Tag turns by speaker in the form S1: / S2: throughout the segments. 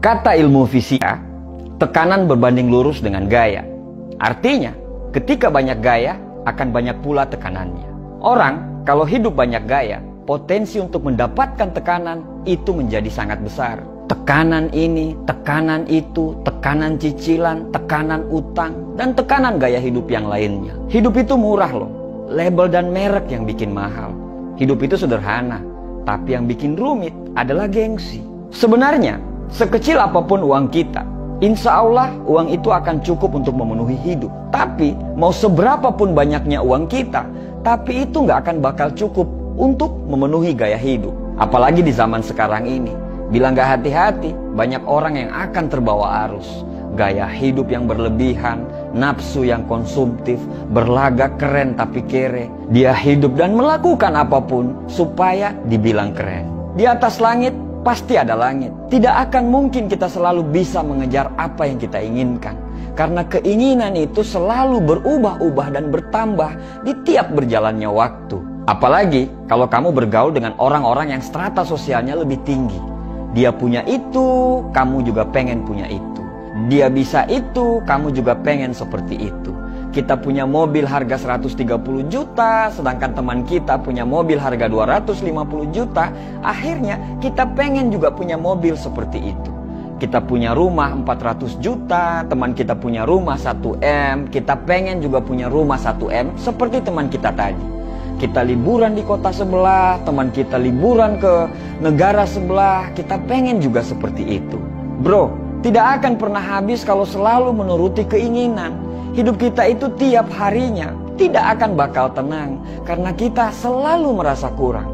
S1: Kata ilmu fisika, tekanan berbanding lurus dengan gaya. Artinya, ketika banyak gaya, akan banyak pula tekanannya. Orang, kalau hidup banyak gaya, potensi untuk mendapatkan tekanan itu menjadi sangat besar. Tekanan ini, tekanan itu, tekanan cicilan, tekanan utang, dan tekanan gaya hidup yang lainnya. Hidup itu murah loh, label dan merek yang bikin mahal. Hidup itu sederhana, tapi yang bikin rumit adalah gengsi. Sebenarnya, sekecil apapun uang kita, insya Allah uang itu akan cukup untuk memenuhi hidup. Tapi mau seberapa pun banyaknya uang kita, tapi itu nggak akan bakal cukup untuk memenuhi gaya hidup. Apalagi di zaman sekarang ini, bila nggak hati-hati, banyak orang yang akan terbawa arus. Gaya hidup yang berlebihan, nafsu yang konsumtif, berlagak keren tapi kere. Dia hidup dan melakukan apapun supaya dibilang keren. Di atas langit pasti ada langit. Tidak akan mungkin kita selalu bisa mengejar apa yang kita inginkan. Karena keinginan itu selalu berubah-ubah dan bertambah di tiap berjalannya waktu. Apalagi kalau kamu bergaul dengan orang-orang yang strata sosialnya lebih tinggi. Dia punya itu, kamu juga pengen punya itu. Dia bisa itu, kamu juga pengen seperti itu. Kita punya mobil harga 130 juta, sedangkan teman kita punya mobil harga 250 juta. Akhirnya kita pengen juga punya mobil seperti itu. Kita punya rumah 400 juta, teman kita punya rumah 1M. Kita pengen juga punya rumah 1M seperti teman kita tadi. Kita liburan di kota sebelah, teman kita liburan ke negara sebelah. Kita pengen juga seperti itu. Bro, tidak akan pernah habis kalau selalu menuruti keinginan. Hidup kita itu tiap harinya tidak akan bakal tenang karena kita selalu merasa kurang.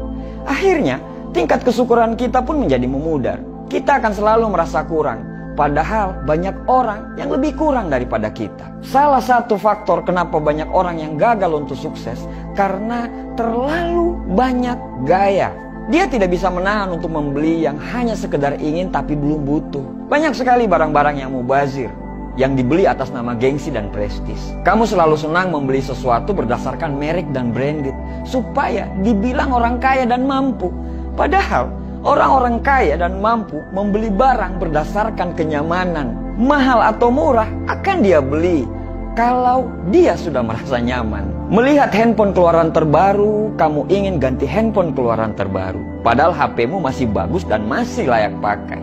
S1: Akhirnya tingkat kesyukuran kita pun menjadi memudar. Kita akan selalu merasa kurang, padahal banyak orang yang lebih kurang daripada kita. Salah satu faktor kenapa banyak orang yang gagal untuk sukses karena terlalu banyak gaya. Dia tidak bisa menahan untuk membeli yang hanya sekedar ingin tapi belum butuh. Banyak sekali barang-barang yang mubazir, yang dibeli atas nama gengsi dan prestis. Kamu selalu senang membeli sesuatu berdasarkan merek dan branded, supaya dibilang orang kaya dan mampu. Padahal, orang-orang kaya dan mampu membeli barang berdasarkan kenyamanan. Mahal atau murah akan dia beli kalau dia sudah merasa nyaman. Melihat handphone keluaran terbaru, kamu ingin ganti handphone keluaran terbaru. Padahal HP-mu masih bagus dan masih layak pakai.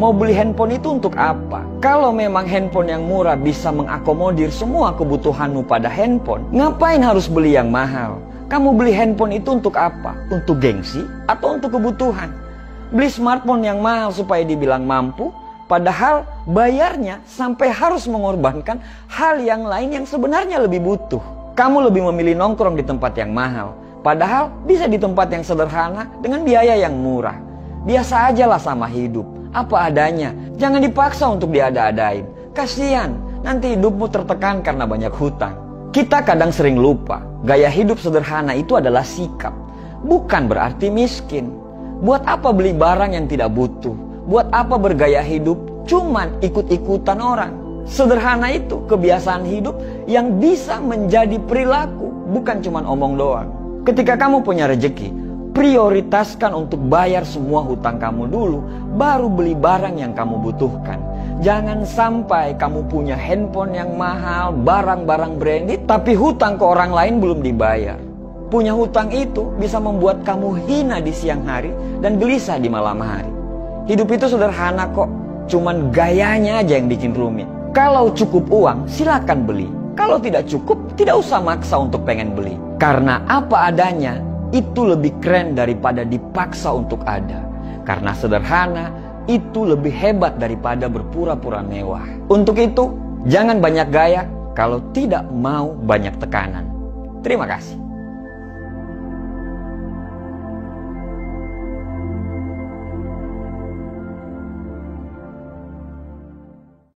S1: Mau beli handphone itu untuk apa? Kalau memang handphone yang murah bisa mengakomodir semua kebutuhanmu pada handphone, ngapain harus beli yang mahal? Kamu beli handphone itu untuk apa? Untuk gengsi atau untuk kebutuhan? Beli smartphone yang mahal supaya dibilang mampu, padahal bayarnya sampai harus mengorbankan hal yang lain yang sebenarnya lebih butuh. Kamu lebih memilih nongkrong di tempat yang mahal, padahal bisa di tempat yang sederhana dengan biaya yang murah. Biasa ajalah sama hidup, apa adanya. Jangan dipaksa untuk diada-adain. Kasian, nanti hidupmu tertekan karena banyak hutang. Kita kadang sering lupa, gaya hidup sederhana itu adalah sikap, bukan berarti miskin. Buat apa beli barang yang tidak butuh? Buat apa bergaya hidup cuman ikut-ikutan orang? Sederhana itu kebiasaan hidup yang bisa menjadi perilaku, bukan cuman omong doang. Ketika kamu punya rezeki, prioritaskan untuk bayar semua hutang kamu dulu, baru beli barang yang kamu butuhkan. Jangan sampai kamu punya handphone yang mahal, barang-barang branded, tapi hutang ke orang lain belum dibayar. Punya hutang itu bisa membuat kamu hina di siang hari dan gelisah di malam hari. Hidup itu sederhana kok, cuman gayanya aja yang bikin rumit. Kalau cukup uang, silakan beli. Kalau tidak cukup, tidak usah maksa untuk pengen beli. Karena apa adanya, itu lebih keren daripada dipaksa untuk ada. Karena sederhana, itu lebih hebat daripada berpura-pura mewah. Untuk itu, jangan banyak gaya kalau tidak mau banyak tekanan. Terima kasih.